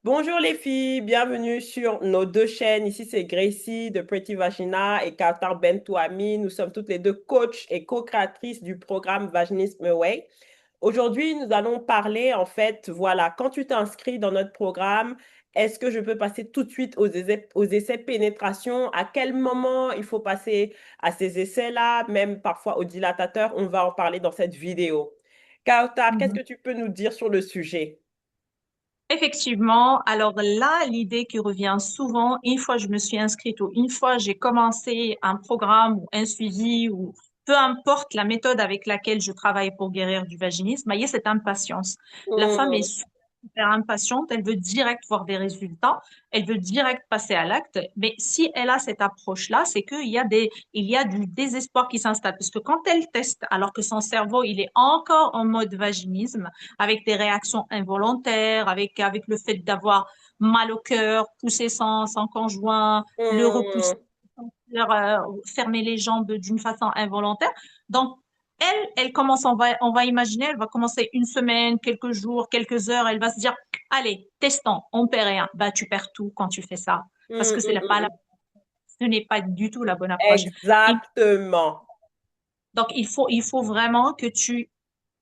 Bonjour les filles, bienvenue sur nos deux chaînes. Ici c'est Gracie de Pretty Vagina et Kautar Bentouami. Nous sommes toutes les deux coachs et co-créatrices du programme Vaginisme Way. Aujourd'hui, nous allons parler voilà, quand tu t'inscris dans notre programme, est-ce que je peux passer tout de suite aux essais pénétration? À quel moment il faut passer à ces essais-là, même parfois au dilatateur? On va en parler dans cette vidéo. Kautar, qu'est-ce Mhm. que tu peux nous dire sur le sujet? Effectivement, alors là, l'idée qui revient souvent, une fois je me suis inscrite ou une fois j'ai commencé un programme ou un suivi ou peu importe la méthode avec laquelle je travaille pour guérir du vaginisme, il y a cette impatience. La femme est Hmm. super impatiente, elle veut direct voir des résultats, elle veut direct passer à l'acte, mais si elle a cette approche-là, c'est il y a du désespoir qui s'installe parce que quand elle teste alors que son cerveau, il est encore en mode vaginisme, avec des réactions involontaires, avec le fait d'avoir mal au cœur, pousser son conjoint, le repousser, Hmm. fermer les jambes d'une façon involontaire. Donc, elle commence, on va imaginer, elle va commencer une semaine, quelques jours, quelques heures, elle va se dire, allez, testons, on perd rien. Bah, tu perds tout quand tu fais ça. Parce Hmm, que hmm, hmm, hmm. ce n'est pas du tout la bonne approche. Et Exactement. donc, il faut vraiment que tu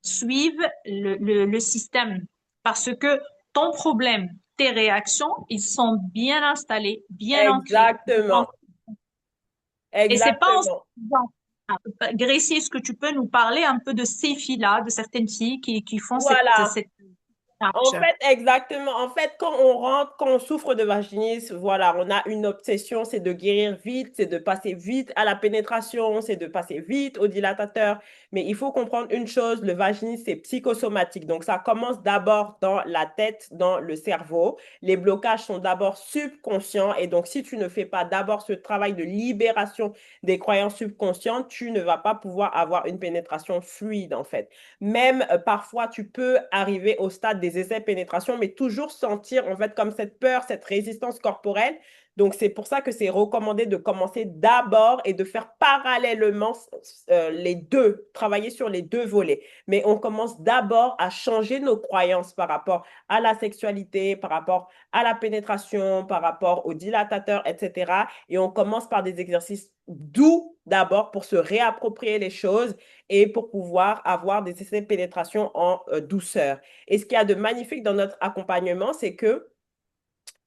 suivent le système parce que ton problème, tes réactions, ils sont bien installés, bien ancrés. Exactement. Et c'est pas en Exactement. suivant. Gracie, est-ce que tu peux nous parler un peu de ces filles-là, de certaines filles qui font Voilà. cette En marche? fait, exactement. En fait, quand on rentre, quand on souffre de vaginisme, voilà, on a une obsession, c'est de guérir vite, c'est de passer vite à la pénétration, c'est de passer vite au dilatateur. Mais il faut comprendre une chose, le vaginisme, c'est psychosomatique. Donc, ça commence d'abord dans la tête, dans le cerveau. Les blocages sont d'abord subconscients. Et donc, si tu ne fais pas d'abord ce travail de libération des croyances subconscientes, tu ne vas pas pouvoir avoir une pénétration fluide, en fait. Même parfois, tu peux arriver au stade des essais pénétration, mais toujours sentir en fait comme cette peur, cette résistance corporelle. Donc, c'est pour ça que c'est recommandé de commencer d'abord et de faire parallèlement les deux, travailler sur les deux volets. Mais on commence d'abord à changer nos croyances par rapport à la sexualité, par rapport à la pénétration, par rapport au dilatateur, etc. Et on commence par des exercices doux d'abord pour se réapproprier les choses et pour pouvoir avoir des essais de pénétration en douceur. Et ce qu'il y a de magnifique dans notre accompagnement, c'est que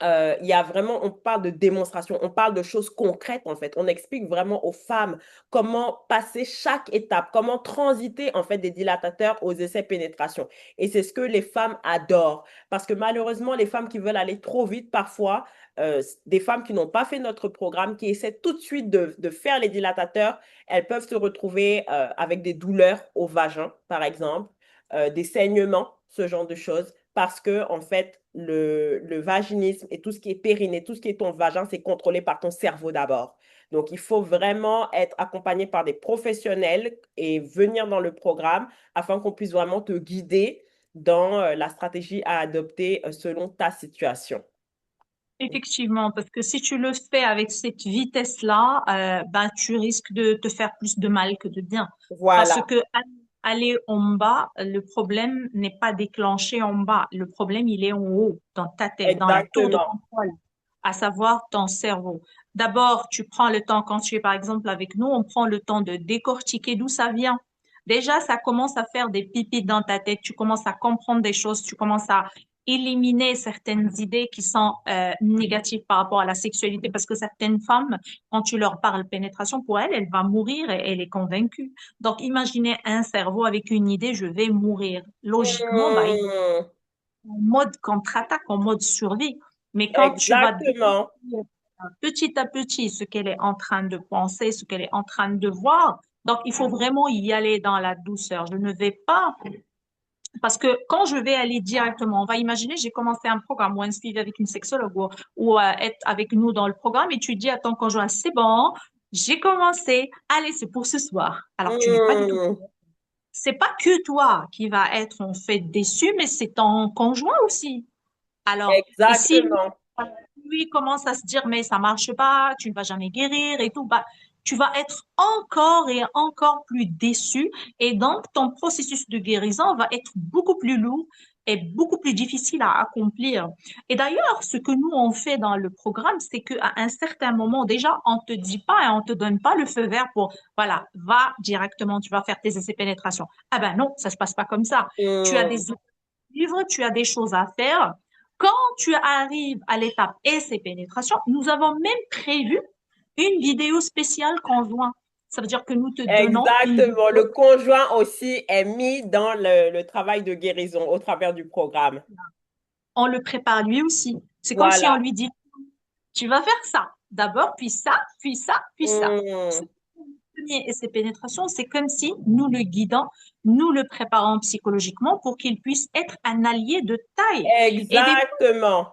il y a vraiment, on parle de démonstration, on parle de choses concrètes en fait. On explique vraiment aux femmes comment passer chaque étape, comment transiter en fait des dilatateurs aux essais pénétration. Et c'est ce que les femmes adorent. Parce que malheureusement, les femmes qui veulent aller trop vite parfois, des femmes qui n'ont pas fait notre programme, qui essaient tout de suite de faire les dilatateurs, elles peuvent se retrouver avec des douleurs au vagin, par exemple, des saignements, ce genre de choses parce que, en fait, le vaginisme et tout ce qui est périnée, tout ce qui est ton vagin, c'est contrôlé par ton cerveau d'abord. Donc, il faut vraiment être accompagné par des professionnels et venir dans le programme afin qu'on puisse vraiment te guider dans la stratégie à adopter selon ta situation. Effectivement, parce que si tu le fais avec cette vitesse-là, ben, tu risques de te faire plus de mal que de bien. Parce Voilà, que aller en bas, le problème n'est pas déclenché en bas. Le problème, il est en haut, dans ta tête, dans la tour de exactement. contrôle, à savoir ton cerveau. D'abord, tu prends le temps, quand tu es par exemple avec nous, on prend le temps de décortiquer d'où ça vient. Déjà, ça commence à faire des pipis dans ta tête, tu commences à comprendre des choses, tu commences à éliminer certaines idées qui sont négatives par rapport à la sexualité, parce que certaines femmes, quand tu leur parles pénétration, pour elles, elle va mourir et elle est convaincue. Donc, imaginez un cerveau avec une idée, je vais mourir. Logiquement, bah, il est Hmm, en mode contre-attaque, en mode survie. Mais quand tu vas exactement. découvrir petit à petit ce qu'elle est en train de penser, ce qu'elle est en train de voir, donc il faut vraiment y aller dans la douceur. Je ne vais pas parce que quand je vais aller directement, on va imaginer, j'ai commencé un programme ou un suivi avec une sexologue ou être avec nous dans le programme et tu dis à ton conjoint, c'est bon, j'ai commencé, allez, c'est pour ce soir. Alors, tu n'es pas du tout. Hmm, C'est pas que toi qui va être en fait déçu, mais c'est ton conjoint aussi. Alors, et si exactement. lui commence à se dire, mais ça marche pas, tu ne vas jamais guérir et tout, bah, tu vas être encore et encore plus déçu. Et donc, ton processus de guérison va être beaucoup plus lourd est beaucoup plus difficile à accomplir. Et d'ailleurs, ce que nous on fait dans le programme, c'est qu'à un certain moment, déjà, on te dit pas et on te donne pas le feu vert pour, voilà, va directement, tu vas faire tes essais pénétration. Ah ben non, ça se passe pas comme ça. Tu as des Hmm. livres, tu as des choses à faire. Quand tu arrives à l'étape essai pénétration, nous avons même prévu une vidéo spéciale conjointe. Ça veut dire que nous te donnons une Exactement. vidéo. Le conjoint aussi est mis dans le travail de guérison au travers du programme. On le prépare lui aussi. C'est comme si on Voilà. lui dit, tu vas faire ça. D'abord, puis ça, puis ça, puis ça. Ce Hmm. premier essai pénétration, c'est comme si nous le guidons, nous le préparons psychologiquement pour qu'il puisse être un allié de taille. Et des Exactement.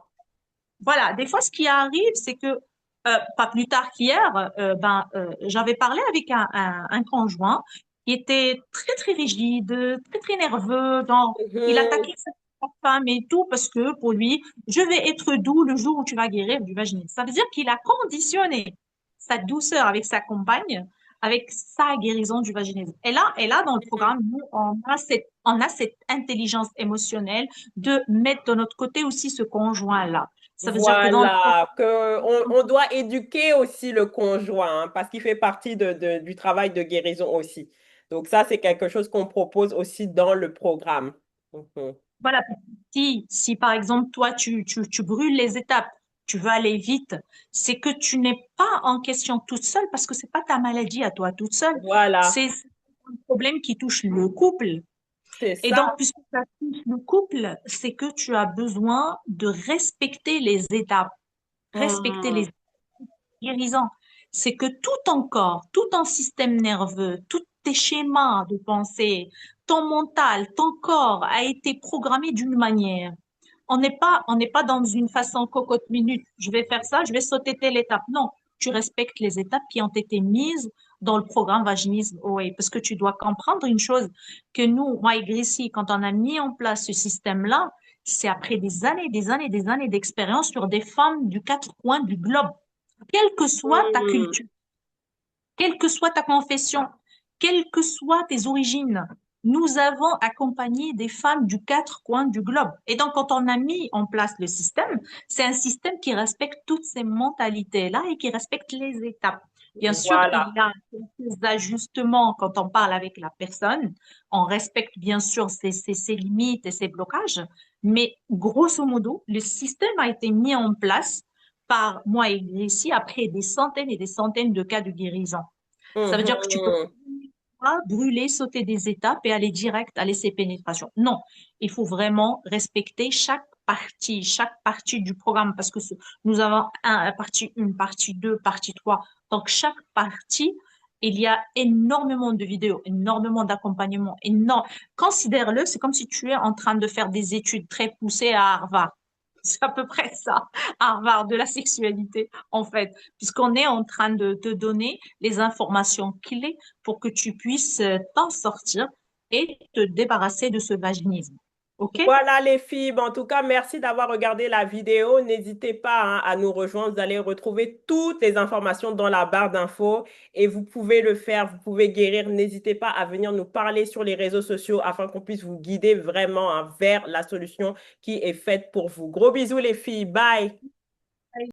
Voilà, des fois, ce qui arrive, c'est que pas plus tard qu'hier, j'avais parlé avec un conjoint qui était très très rigide, très très nerveux, genre il Mhm. attaquait sa femme et tout parce que pour lui, je vais être doux le jour où tu vas guérir du vaginisme. Ça veut dire qu'il a conditionné sa douceur avec sa compagne, avec sa guérison du vaginisme. Et là, dans le programme, nous, on a cette intelligence émotionnelle de mettre de notre côté aussi ce conjoint-là. Ça veut dire que dans le programme, Voilà, que on doit éduquer aussi le conjoint, hein, parce qu'il fait partie du travail de guérison aussi. Donc ça, c'est quelque chose qu'on propose aussi dans le programme. Mhm. voilà, si par exemple, toi, tu brûles les étapes, tu veux aller vite, c'est que tu n'es pas en question toute seule parce que c'est pas ta maladie à toi toute seule. Voilà, C'est un problème qui touche le couple. c'est Et ça. donc, puisque ça touche le couple, c'est que tu as besoin de respecter les étapes, respecter les Mhm. guérison, c'est que tout ton corps, tout ton système nerveux, tous tes schémas de pensée, ton mental, ton corps a été programmé d'une manière. On n'est pas dans une façon cocotte minute. Je vais faire ça, je vais sauter telle étape. Non, tu respectes les étapes qui ont été mises dans le programme Vaginisme OA. Parce que tu dois comprendre une chose, que nous, moi et Gracie, quand on a mis en place ce système-là, c'est après des années, des années, des années d'expérience sur des femmes du quatre coins du globe. Quelle que soit ta Mhm. culture, quelle que soit ta confession, quelles que soient tes origines, nous avons accompagné des femmes du quatre coins du globe. Et donc, quand on a mis en place le système, c'est un système qui respecte toutes ces mentalités-là et qui respecte les étapes. Bien sûr, il Voilà. y a quelques ajustements quand on parle avec la personne. On respecte bien sûr ses limites et ses blocages, mais grosso modo, le système a été mis en place par moi et Gracie après des centaines et des centaines de cas de guérison. Ça veut dire que tu peux Mhm. pas brûler, sauter des étapes et aller direct à l'essai pénétration. Non, il faut vraiment respecter chaque partie du programme parce que nous avons partie 1, partie 2, partie 3. Donc, chaque partie, il y a énormément de vidéos, énormément d'accompagnement, énorme. Considère-le, c'est comme si tu es en train de faire des études très poussées à Harvard. C'est à peu près ça, Harvard de la sexualité, en fait, puisqu'on est en train de te donner les informations clés pour que tu puisses t'en sortir et te débarrasser de ce vaginisme. OK? Voilà les filles. En tout cas, merci d'avoir regardé la vidéo. N'hésitez pas, hein, à nous rejoindre. Vous allez retrouver toutes les informations dans la barre d'infos et vous pouvez le faire, vous pouvez guérir. N'hésitez pas à venir nous parler sur les réseaux sociaux afin qu'on puisse vous guider vraiment, hein, vers la solution qui est faite pour vous. Gros bisous les filles. Bye.